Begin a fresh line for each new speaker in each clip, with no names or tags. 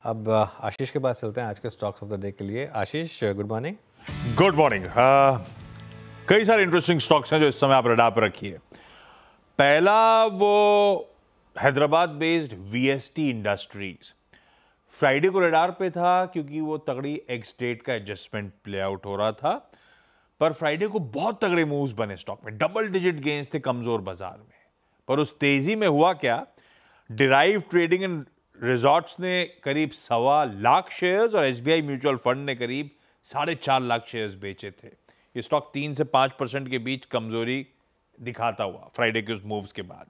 अब आशीष के पास चलते हैं आज के स्टॉक्स ऑफ द डे के लिए। आशीष, गुड मॉर्निंग।
Good morning. कई सारे इंटरेस्टिंग स्टॉक्स हैं जो इस समय आप रडार पर रखिए। पहला वो Hyderabad based VST industries Friday को रडार पे था क्योंकि वो तगड़ी एक्स डेट का एडजस्टमेंट प्ले आउट हो रहा था, पर फ्राइडे को बहुत तगड़े मूव्स बने स्टॉक में, डबल डिजिट गेन्स थे कमजोर बाजार में। पर उस तेजी में हुआ क्या, डिराइव ट्रेडिंग एंड रिजॉर्ट्स ने करीब 1.25 लाख शेयर्स और एसबीआई म्यूचुअल फंड ने करीब 4.5 लाख शेयर्स बेचे थे। ये स्टॉक 3 से 5% के बीच कमजोरी दिखाता हुआ फ्राइडे के उस मूव्स के बाद।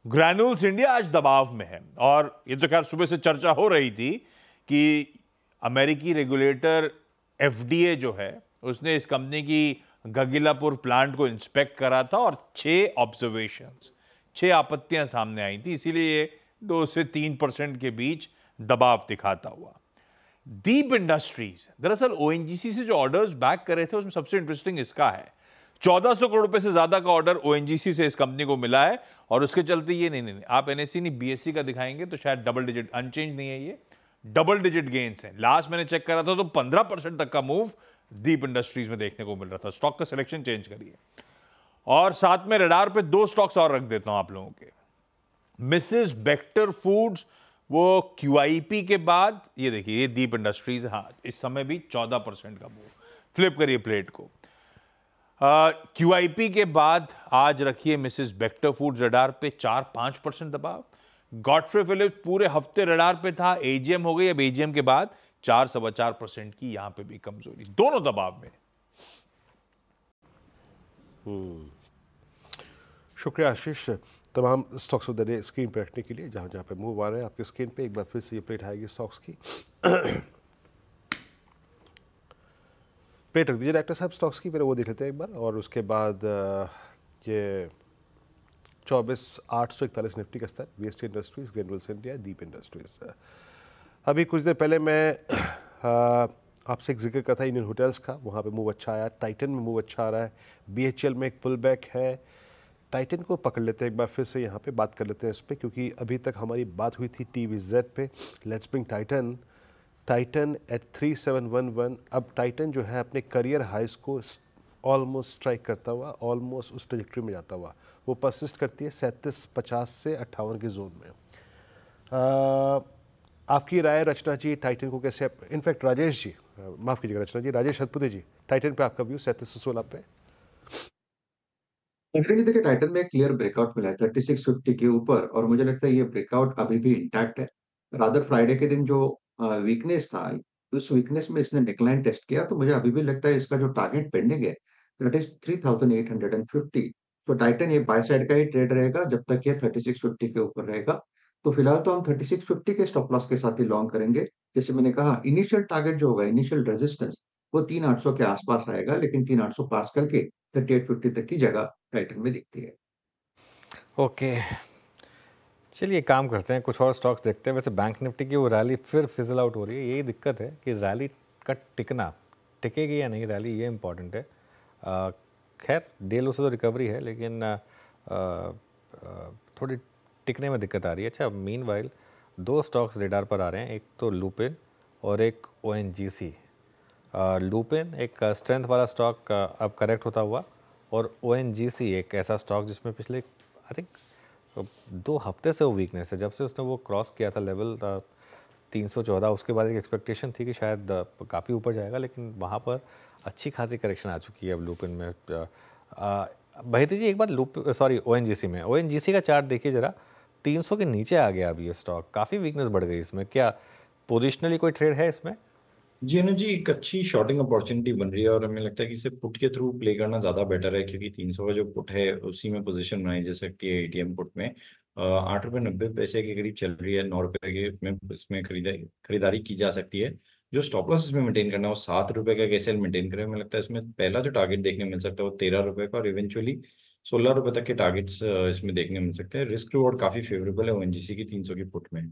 ग्रैन्यूल्स इंडिया आज दबाव में है और ये तो खैर सुबह से चर्चा हो रही थी कि अमेरिकी रेगुलेटर एफडीए जो है उसने इस कंपनी की गगिलापुर प्लांट को इंस्पेक्ट करा था और 6 आपत्तियां सामने आई थी, इसीलिए 2 से 3% के बीच दबाव दिखाता हुआ। दीप इंडस्ट्रीज दरअसल ओएनजीसी से जो ऑर्डर्स बैक करे थे उसमें सबसे इंटरेस्टिंग इसका है, 1400 करोड़ रुपए से ज्यादा का ऑर्डर ओएनजीसी से इस कंपनी को मिला है और उसके चलते ये नहीं आप एनएससी नहीं बीएससी का दिखाएंगे तो शायद डबल डिजिट, अनचेंज नहीं है, ये डबल डिजिट गेन्स है। लास्ट मैंने चेक करा था तो 15% तक का मूव दीप इंडस्ट्रीज में देखने को मिल रहा था। स्टॉक का सिलेक्शन चेंज करिए और साथ में रडार पे 2 स्टॉक्स और रख देता हूं आप लोगों के। मिसेस बेक्टर फूड्स, वो क्यूआईपी के बाद, ये देखिए ये दीप इंडस्ट्रीज, हाँ इस समय भी 14% का मूव। फ्लिप करिए प्लेट को, क्यूआईपी के बाद आज रखिए मिसेस बेक्टर फूड्स रडार पे 4-5% दबाव। गॉडफ्रे फिलिप्स पूरे हफ्ते रडार पे था, एजीएम हो गई, अब एजीएम के बाद 4-4.25% की यहां पे भी कमजोरी, दोनों दबाव में।
शुक्रिया आशीष, तमाम stocks of the day screen पर रखने के लिए। जहाँ जहाँ पे मूव आ रहे हैं आपकी स्क्रीन पे, एक बार फिर से ये प्लेट आएगी स्टॉक्स की। प्लेट रख दीजिए डॉक्टर साहब स्टॉक्स की, फिर वो देख लेते हैं एक बार। और उसके बाद ये 24,841 निफ्टी का स्तर, वीएसटी इंडस्ट्रीज, ग्रैन्यूल्स इंडिया, दीप इंडस्ट्रीज। अभी कुछ देर पहले मैं आपसे एक जिक्र करता था इंडियन होटल्स का, वहाँ पे मूव अच्छा आया। टाइटन में मूव अच्छा आ रहा है, बीएचईएल में एक पुल बैक है। टाइटन को पकड़ लेते हैं एक बार फिर से, यहाँ पे बात कर लेते हैं इस पर, क्योंकि अभी तक हमारी बात हुई थी TVZ पे। Let's bring Titan at 3711। अब टाइटन जो है अपने करियर हाइस को ऑलमोस्ट स्ट्राइक करता हुआ, ऑलमोस्ट उस ट्रैजेक्टरी में जाता हुआ वो परसिस्ट करती है 37.50 से 58 के जोन में। आपकी राय रचना जी, टाइटन को कैसे, इनफैक्ट राजेश जी, माफ़ कीजिएगा रचना जी, राजेश हतपुते जी, टाइटन पे आपका व्यू 3716 पे?
डेफिनेटली देखिए, टाइटन में एक क्लियर ब्रेकआउट मिला है 3650 के ऊपर और मुझे लगता है ये ब्रेकआउट अभी भी इंटैक्ट है। रादर फ्राइडे के दिन जो वीकनेस था, उस वीकनेस में इसने डिक्लाइन टेस्ट किया, तो मुझे अभी भी लगता है इसका जो टारगेट पेंडिंग है दैट इज 3850। तो टाइटन ये बाय साइड का ही ट्रेड रहेगा जब तक ये 3650 के ऊपर रहेगा। तो फिलहाल तो हम 3650 के स्टॉप लॉस के साथ ही लॉन्ग करेंगे। जैसे मैंने कहा, इनिशियल टारगेट जो होगा, इनिशियल रेजिस्टेंस वो 3800 के आसपास आएगा, लेकिन 3800 पास करके 3850 तक की जगह टाइटन में दिखती है।
ओके, चलिए काम करते हैं, कुछ और स्टॉक्स देखते हैं। वैसे बैंक निफ्टी की वो रैली फिर फिजल आउट हो रही है, यही दिक्कत है कि रैली का टिकना, टिकेगी या नहीं रैली, ये इंपॉर्टेंट है। खैर डे लो से तो रिकवरी है, लेकिन थोड़ी टिकने में दिक्कत आ रही है। अच्छा, मीनवाइल 2 स्टॉक्स रेडार पर आ रहे हैं, एक तो लुपिन और एक ओएनजीसी। लुपिन एक स्ट्रेंथ वाला स्टॉक अब करेक्ट होता हुआ, और ओएनजीसी एक ऐसा स्टॉक जिसमें पिछले आई थिंक 2 हफ्ते से वो वीकनेस है। जब से उसने वो क्रॉस किया था लेवल 314, उसके बाद एक एक्सपेक्टेशन थी कि शायद काफ़ी ऊपर जाएगा, लेकिन वहाँ पर अच्छी खासी करेक्शन आ चुकी है अब लुपिन में। बहेती जी एक बार ओएनजीसी में, ओएनजीसी का चार्ट देखिए ज़रा, 300 के नीचे आ गया अब ये स्टॉक, काफ़ी वीकनेस बढ़ गई इसमें। क्या पोजिशनली कोई ट्रेड है इसमें?
जी अनु जी, एक अच्छी शॉर्टिंग अपॉर्चुनिटी बन रही है और हमें लगता है कि इसे पुट के थ्रू प्ले करना ज़्यादा बेटर है, क्योंकि 300 का जो पुट है उसी में पोजीशन बनाई जा सकती है। एटीएम पुट में 8.90 रुपये के करीब चल रही है, 9 रुपये के में इसमें खरीदारी की जा सकती है। जो स्टॉप लॉस इसमें मेंटेन करना है वो 7 रुपये का कैसे मेंटेन करें। हमें लगता है इसमें पहला जो टारगेट देखने मिल सकता है वो 13 रुपये का, और इवेंचुअली 16 रुपये तक के टारगेट्स इसमें देखने मिल सकते हैं। रिस्क रिवॉर्ड काफ़ी फेवरेबल है ओएनजीसी की 300 की पुट में।